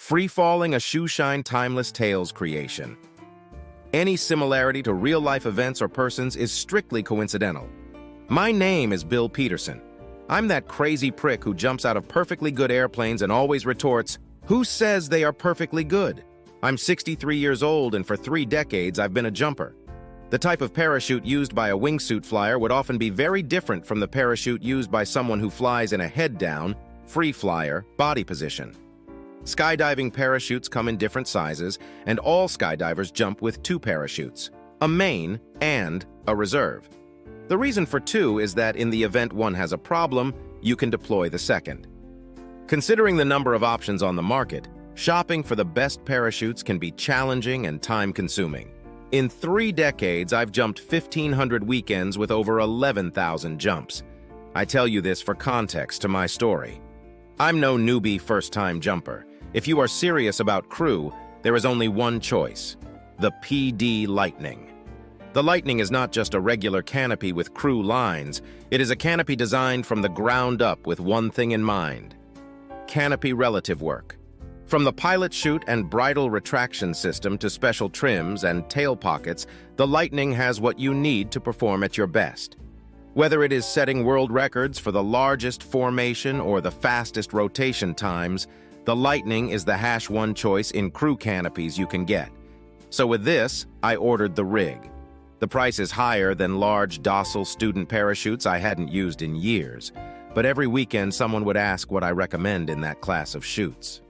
Free-falling, a shoe-shine, timeless tales creation. Any similarity to real-life events or persons is strictly coincidental. My name is Bill Peterson. I'm that crazy prick who jumps out of perfectly good airplanes and always retorts, "Who says they are perfectly good?" I'm 63 years old, and for 3 decades I've been a jumper. The type of parachute used by a wingsuit flyer would often be very different from the parachute used by someone who flies in a head-down, free flyer, body position. Skydiving parachutes come in different sizes, and all skydivers jump with 2 parachutes, a main and a reserve. The reason for 2 is that in the event one has a problem, you can deploy the second. Considering the number of options on the market, shopping for the best parachutes can be challenging and time-consuming. In 3 decades, I've jumped 1,500 weekends with over 11,000 jumps. I tell you this for context to my story. I'm no newbie first-time jumper. If you are serious about crew, there is only one choice: the PD Lightning. The Lightning is not just a regular canopy with crew lines. It is a canopy designed from the ground up with one thing in mind: canopy relative work. From the pilot chute and bridle retraction system to special trims and tail pockets, the Lightning has what you need to perform at your best. Whether it is setting world records for the largest formation or the fastest rotation times, the Lightning is the #1 choice in crew canopies you can get. So with this, I ordered the rig. The price is higher than large, docile student parachutes I hadn't used in years, but every weekend someone would ask what I recommend in that class of chutes.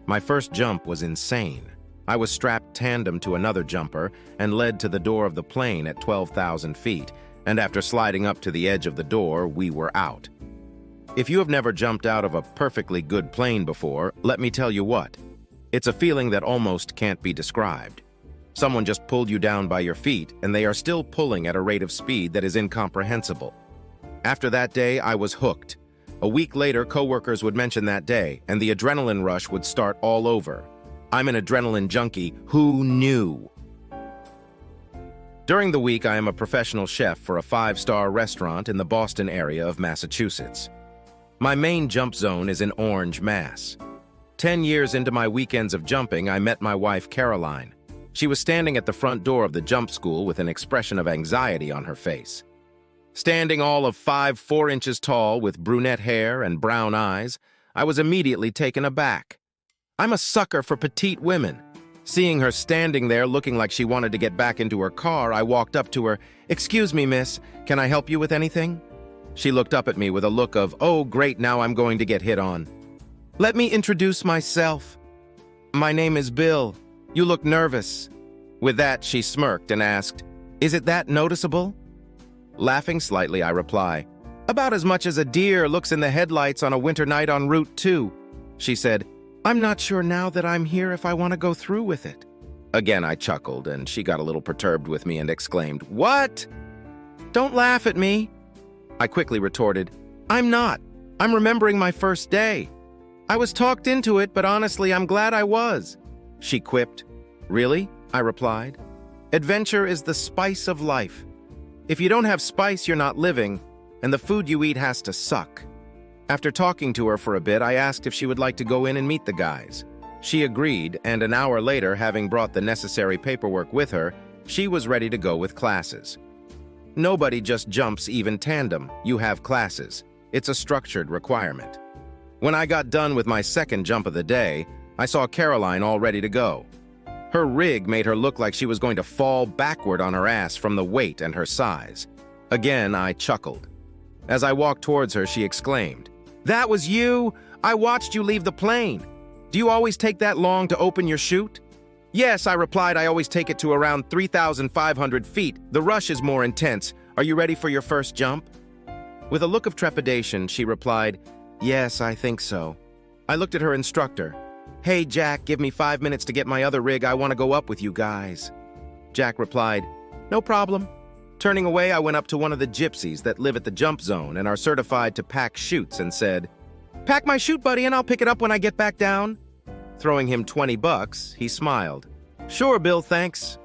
My first jump was insane. I was strapped tandem to another jumper and led to the door of the plane at 12,000 feet, and after sliding up to the edge of the door, we were out. If you have never jumped out of a perfectly good plane before, let me tell you what. It's a feeling that almost can't be described. Someone just pulled you down by your feet, and they are still pulling at a rate of speed that is incomprehensible. After that day, I was hooked. A week later, coworkers would mention that day, and the adrenaline rush would start all over. I'm an adrenaline junkie. Who knew? During the week, I am a professional chef for a 5-star restaurant in the Boston area of Massachusetts. My main jump zone is in Orange, Mass. 10 years into my weekends of jumping, I met my wife, Caroline. She was standing at the front door of the jump school with an expression of anxiety on her face. Standing all of 4 inches tall with brunette hair and brown eyes, I was immediately taken aback. I'm a sucker for petite women. Seeing her standing there looking like she wanted to get back into her car, I walked up to her. "Excuse me, miss, can I help you with anything?" She looked up at me with a look of, "Oh, great, now I'm going to get hit on." "Let me introduce myself. My name is Bill. You look nervous." With that, she smirked and asked, "Is it that noticeable?" Laughing slightly, I reply, "About as much as a deer looks in the headlights on a winter night on Route 2. She said, "I'm not sure now that I'm here if I want to go through with it." Again, I chuckled, and she got a little perturbed with me and exclaimed, "What? Don't laugh at me." I quickly retorted, "I'm not. I'm remembering my first day. I was talked into it, but honestly, I'm glad I was." She quipped. "Really?" I replied. "Adventure is the spice of life. If you don't have spice, you're not living, and the food you eat has to suck." After talking to her for a bit, I asked if she would like to go in and meet the guys. She agreed, and an hour later, having brought the necessary paperwork with her, she was ready to go with classes. Nobody just jumps even tandem. You have classes. It's a structured requirement. When I got done with my second jump of the day, I saw Caroline all ready to go. Her rig made her look like she was going to fall backward on her ass from the weight and her size. Again, I chuckled. As I walked towards her, she exclaimed, "That was you? I watched you leave the plane. Do you always take that long to open your chute?" "Yes," I replied, "I always take it to around 3,500 feet. The rush is more intense. Are you ready for your first jump?" With a look of trepidation, she replied, "Yes, I think so." I looked at her instructor. "Hey, Jack, give me 5 minutes to get my other rig. I want to go up with you guys." Jack replied, "No problem." Turning away, I went up to one of the gypsies that live at the jump zone and are certified to pack chutes and said, "Pack my chute, buddy, and I'll pick it up when I get back down." Throwing him $20, he smiled. "Sure, Bill, thanks."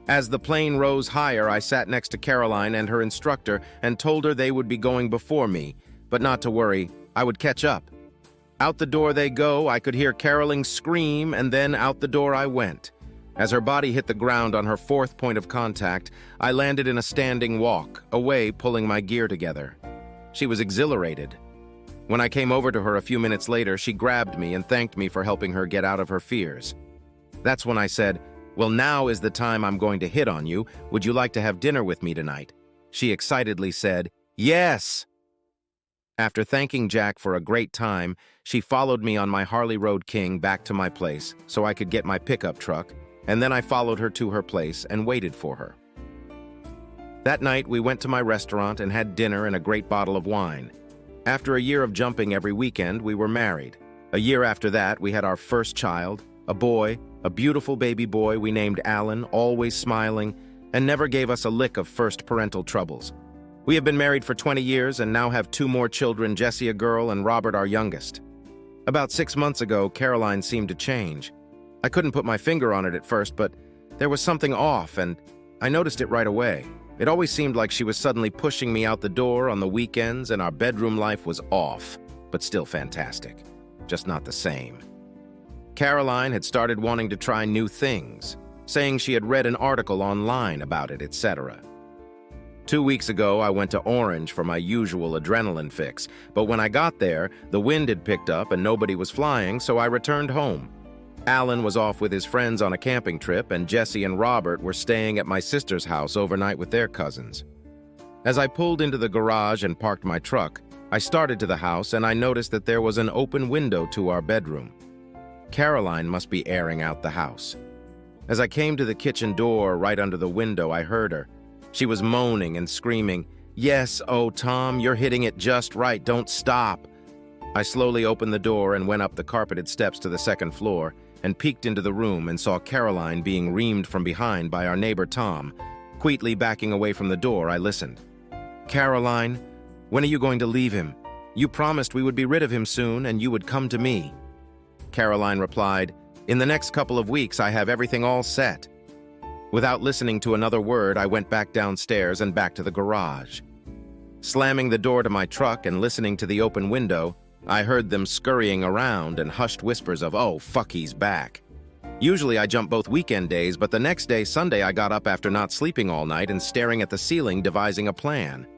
As the plane rose higher, I sat next to Caroline and her instructor and told her they would be going before me, but not to worry, I would catch up. Out the door they go, I could hear caroling scream, and then out the door I went. As her body hit the ground on her fourth point of contact, I landed in a standing walk, away pulling my gear together. She was exhilarated. When I came over to her a few minutes later, she grabbed me and thanked me for helping her get out of her fears. That's when I said, "Well, now is the time I'm going to hit on you. Would you like to have dinner with me tonight?" She excitedly said, "Yes!" After thanking Jack for a great time, she followed me on my Harley Road King back to my place so I could get my pickup truck, and then I followed her to her place and waited for her. That night, we went to my restaurant and had dinner and a great bottle of wine. After a year of jumping every weekend, we were married. A year after that, we had our first child, a boy, a beautiful baby boy we named Alan, always smiling, and never gave us a lick of first parental troubles. We have been married for 20 years and now have 2 more children, Jessie, a girl, and Robert, our youngest. About 6 months ago, Caroline seemed to change. I couldn't put my finger on it at first, but there was something off, and I noticed it right away. It always seemed like she was suddenly pushing me out the door on the weekends, and our bedroom life was off, but still fantastic. Just not the same. Caroline had started wanting to try new things, saying she had read an article online about it, etc. 2 weeks ago, I went to Orange for my usual adrenaline fix, but when I got there, the wind had picked up and nobody was flying, so I returned home. Alan was off with his friends on a camping trip, and Jessie and Robert were staying at my sister's house overnight with their cousins. As I pulled into the garage and parked my truck, I started to the house and I noticed that there was an open window to our bedroom. Caroline must be airing out the house. As I came to the kitchen door right under the window, I heard her. She was moaning and screaming, "Yes, oh Tom, you're hitting it just right, don't stop." I slowly opened the door and went up the carpeted steps to the second floor and peeked into the room and saw Caroline being reamed from behind by our neighbor Tom. Quietly backing away from the door, I listened. "Caroline, when are you going to leave him? You promised we would be rid of him soon and you would come to me." Caroline replied, "In the next couple of weeks, I have everything all set." Without listening to another word, I went back downstairs and back to the garage. Slamming the door to my truck and listening to the open window, I heard them scurrying around and hushed whispers of, "Oh, fuck, he's back." Usually I jump both weekend days, but the next day, Sunday, I got up after not sleeping all night and staring at the ceiling, devising a plan.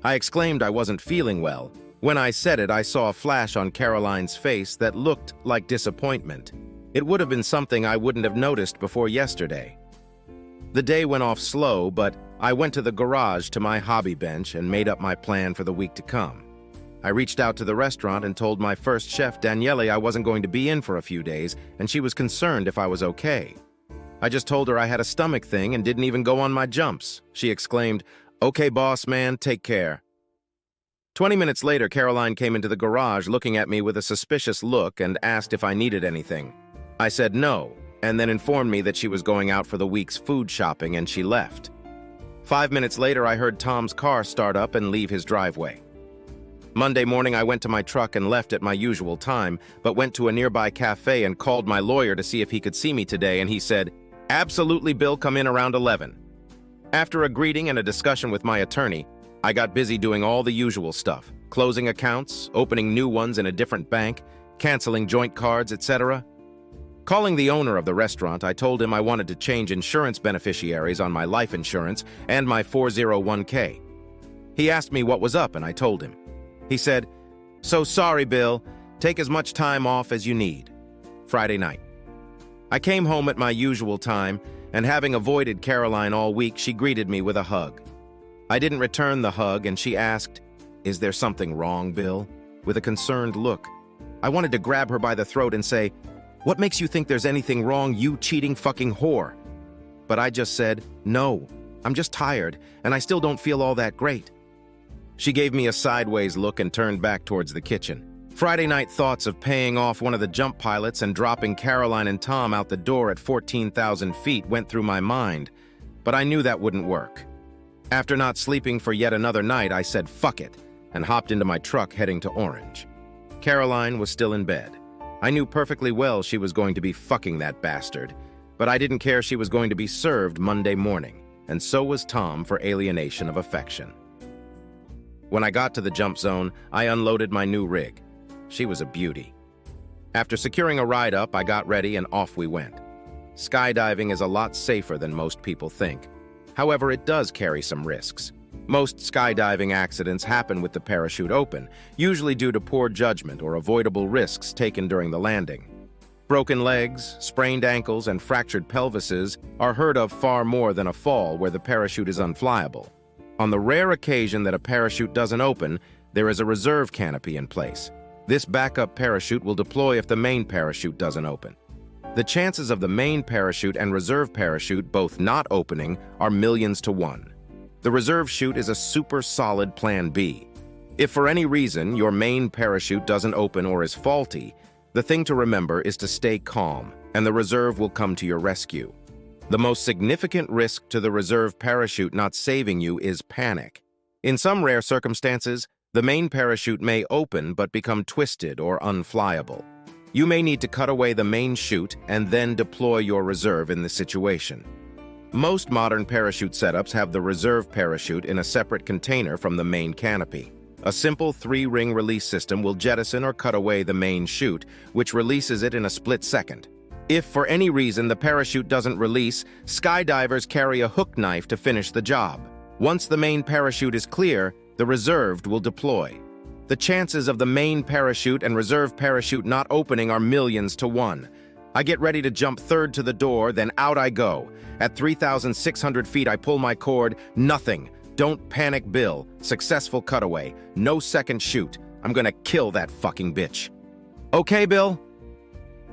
I exclaimed I wasn't feeling well. When I said it, I saw a flash on Caroline's face that looked like disappointment. It would have been something I wouldn't have noticed before yesterday. The day went off slow, but I went to the garage to my hobby bench and made up my plan for the week to come. I reached out to the restaurant and told my first chef, Daniele, I wasn't going to be in for a few days, and she was concerned if I was okay. I just told her I had a stomach thing and didn't even go on my jumps. She exclaimed, "Okay, boss man, take care." 20 minutes later, Caroline came into the garage looking at me with a suspicious look and asked if I needed anything. I said no, and then informed me that she was going out for the week's food shopping, and she left. 5 minutes later, I heard Tom's car start up and leave his driveway. Monday morning, I went to my truck and left at my usual time, but went to a nearby cafe and called my lawyer to see if he could see me today, and he said, "Absolutely, Bill, come in around 11. After a greeting and a discussion with my attorney, I got busy doing all the usual stuff, closing accounts, opening new ones in a different bank, canceling joint cards, etc. Calling the owner of the restaurant, I told him I wanted to change insurance beneficiaries on my life insurance and my 401k. He asked me what was up, and I told him. He said, "So sorry, Bill. Take as much time off as you need." Friday night. I came home at my usual time, and having avoided Caroline all week, she greeted me with a hug. I didn't return the hug, and she asked, "Is there something wrong, Bill?" with a concerned look. I wanted to grab her by the throat and say, "What makes you think there's anything wrong, you cheating fucking whore?" But I just said, "No, I'm just tired, and I still don't feel all that great." She gave me a sideways look and turned back towards the kitchen. Friday night thoughts of paying off one of the jump pilots and dropping Caroline and Tom out the door at 14,000 feet went through my mind, but I knew that wouldn't work. After not sleeping for yet another night, I said fuck it and hopped into my truck heading to Orange. Caroline was still in bed. I knew perfectly well she was going to be fucking that bastard, but I didn't care she was going to be served Monday morning, and so was Tom for alienation of affection. When I got to the jump zone, I unloaded my new rig. She was a beauty. After securing a ride up, I got ready and off we went. Skydiving is a lot safer than most people think. However, it does carry some risks. Most skydiving accidents happen with the parachute open, usually due to poor judgment or avoidable risks taken during the landing. Broken legs, sprained ankles, and fractured pelvises are heard of far more than a fall where the parachute is unflyable. On the rare occasion that a parachute doesn't open, there is a reserve canopy in place. This backup parachute will deploy if the main parachute doesn't open. The chances of the main parachute and reserve parachute both not opening are millions to one. The reserve chute is a super solid plan B. If for any reason your main parachute doesn't open or is faulty, the thing to remember is to stay calm, and the reserve will come to your rescue. The most significant risk to the reserve parachute not saving you is panic. In some rare circumstances, the main parachute may open but become twisted or unflyable. You may need to cut away the main chute and then deploy your reserve in this situation. Most modern parachute setups have the reserve parachute in a separate container from the main canopy. A simple 3-ring release system will jettison or cut away the main chute, which releases it in a split second. If for any reason the parachute doesn't release, skydivers carry a hook knife to finish the job. Once the main parachute is clear, the reserved will deploy. The chances of the main parachute and reserve parachute not opening are millions to one. I get ready to jump third to the door, then out I go. At 3,600 feet, I pull my cord. Nothing. Don't panic, Bill. Successful cutaway. No second chute. I'm gonna kill that fucking bitch. Okay, Bill?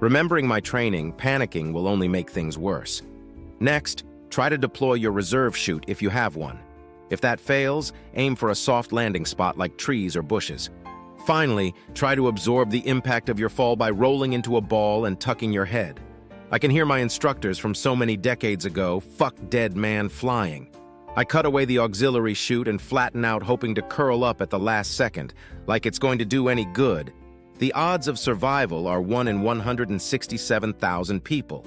Remembering my training, panicking will only make things worse. Next, try to deploy your reserve chute if you have one. If that fails, aim for a soft landing spot like trees or bushes. Finally, try to absorb the impact of your fall by rolling into a ball and tucking your head. I can hear my instructors from so many decades ago, fuck dead man flying. I cut away the auxiliary chute and flatten out, hoping to curl up at the last second, like it's going to do any good. The odds of survival are 1 in 167,000 people.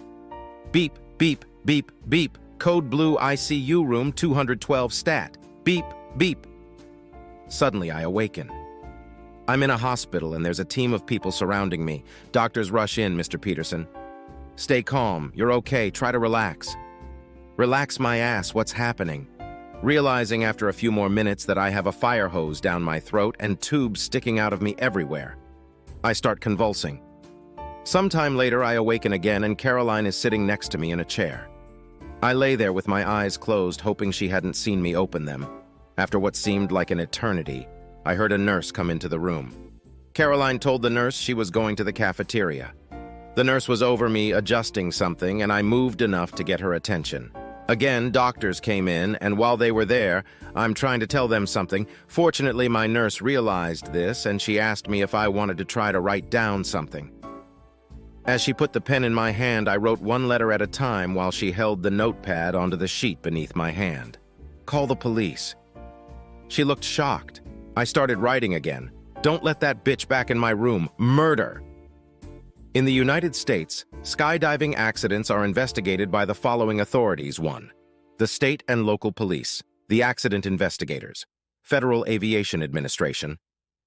Beep, beep, beep, beep. Code blue ICU room 212 stat. Beep, beep. Suddenly I awaken. I'm in a hospital and there's a team of people surrounding me. Doctors rush in, Mr. Peterson. Stay calm. You're okay. Try to relax. Relax my ass. What's happening? Realizing after a few more minutes that I have a fire hose down my throat and tubes sticking out of me everywhere. I start convulsing. Sometime later, I awaken again and Caroline is sitting next to me in a chair. I lay there with my eyes closed, hoping she hadn't seen me open them. After what seemed like an eternity, I heard a nurse come into the room. Caroline told the nurse she was going to the cafeteria. The nurse was over me adjusting something, and I moved enough to get her attention. Again, doctors came in, and while they were there, I'm trying to tell them something. Fortunately, my nurse realized this, and she asked me if I wanted to try to write down something. As she put the pen in my hand, I wrote one letter at a time while she held the notepad onto the sheet beneath my hand. Call the police. She looked shocked. I started writing again. Don't let that bitch back in my room. Murder. In the United States, skydiving accidents are investigated by the following authorities. 1. The state and local police, the accident investigators, Federal Aviation Administration,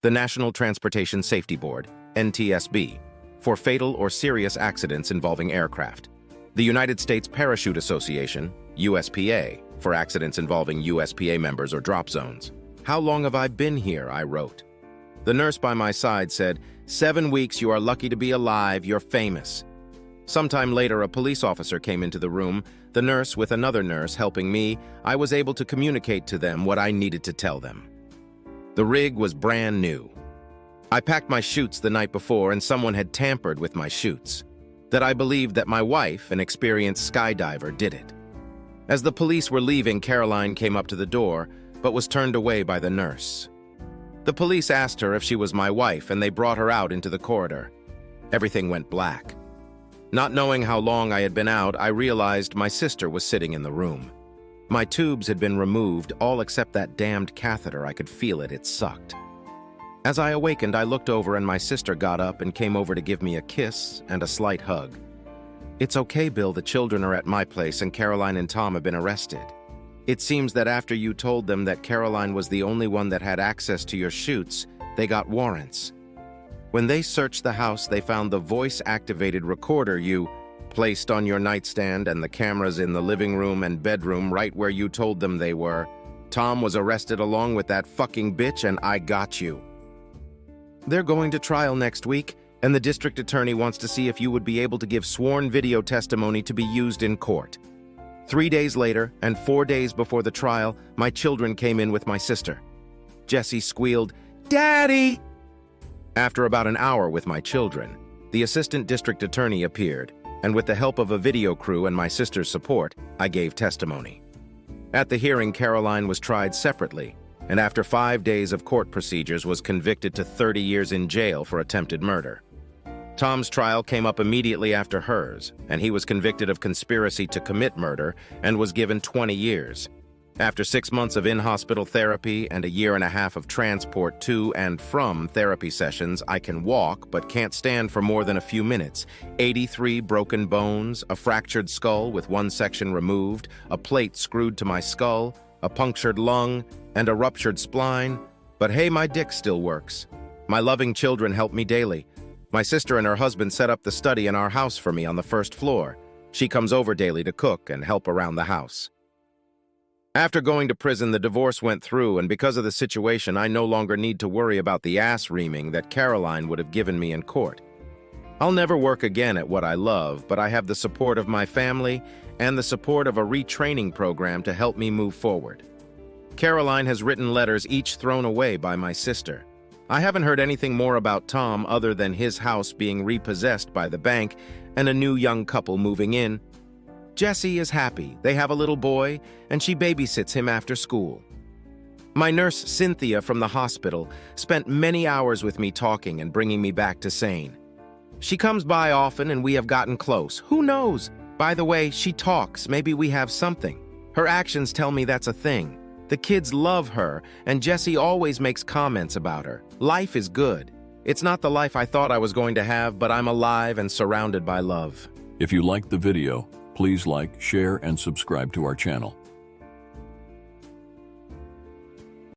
the National Transportation Safety Board, NTSB, for fatal or serious accidents involving aircraft, the United States Parachute Association, USPA, for accidents involving USPA members or drop zones. How long have I been here? I wrote. The nurse by my side said, 7 weeks, you are lucky to be alive, you're famous. Sometime later, a police officer came into the room. The nurse with another nurse helping me, I was able to communicate to them what I needed to tell them. The rig was brand new. I packed my chutes the night before and someone had tampered with my chutes. That I believed that my wife, an experienced skydiver, did it. As the police were leaving, Caroline came up to the door, but was turned away by the nurse. The police asked her if she was my wife, and they brought her out into the corridor. Everything went black. Not knowing how long I had been out, I realized my sister was sitting in the room. My tubes had been removed, all except that damned catheter. I could feel it. It sucked. As I awakened, I looked over and my sister got up and came over to give me a kiss and a slight hug. It's okay, Bill. The children are at my place and Caroline and Tom have been arrested. It seems that after you told them that Caroline was the only one that had access to your chutes, they got warrants. When they searched the house, they found the voice-activated recorder you placed on your nightstand and the cameras in the living room and bedroom right where you told them they were. Tom was arrested along with that fucking bitch, and I got you. They're going to trial next week, and the district attorney wants to see if you would be able to give sworn video testimony to be used in court. 3 days later, and 4 days before the trial, my children came in with my sister. Jessie squealed, "Daddy!" After about an hour with my children, the assistant district attorney appeared, and with the help of a video crew and my sister's support, I gave testimony. At the hearing, Caroline was tried separately, and after 5 days of court procedures was convicted to 30 years in jail for attempted murder. Tom's trial came up immediately after hers, and he was convicted of conspiracy to commit murder and was given 20 years. After 6 months of in-hospital therapy and a year and a half of transport to and from therapy sessions, I can walk but can't stand for more than a few minutes. 83 broken bones, a fractured skull with one section removed, a plate screwed to my skull, a punctured lung, and a ruptured spline. But hey, my dick still works. My loving children help me daily. My sister and her husband set up the study in our house for me on the first floor. She comes over daily to cook and help around the house. After going to prison, the divorce went through, and because of the situation, I no longer need to worry about the ass reaming that Caroline would have given me in court. I'll never work again at what I love, but I have the support of my family and the support of a retraining program to help me move forward. Caroline has written letters, each thrown away by my sister. I haven't heard anything more about Tom other than his house being repossessed by the bank and a new young couple moving in. Jessie is happy. They have a little boy, and she babysits him after school. My nurse, Cynthia, from the hospital, spent many hours with me talking and bringing me back to sane. She comes by often, and we have gotten close. Who knows? By the way, she talks. Maybe we have something. Her actions tell me that's a thing. The kids love her, and Jessie always makes comments about her. Life is good. It's not the life I thought I was going to have, but I'm alive and surrounded by love. If you liked the video, please like, share, and subscribe to our channel.